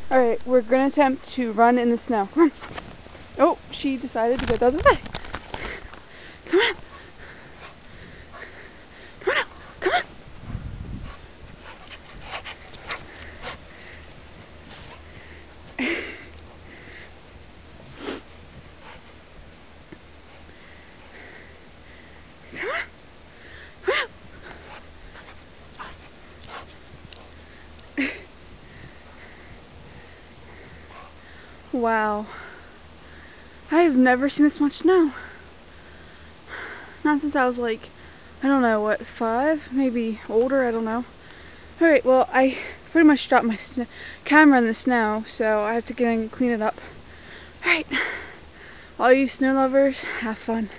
Alright, we're going to attempt to run in the snow. Come on. Oh, she decided to go the other way. Come on. Come on. Come on. Come on. Come on. Wow. I have never seen this much snow. Not since I was like, I don't know, what, 5? Maybe older, I don't know. Alright, well, I pretty much dropped my camera in the snow, so I have to get in and clean it up. Alright, all you snow lovers, have fun.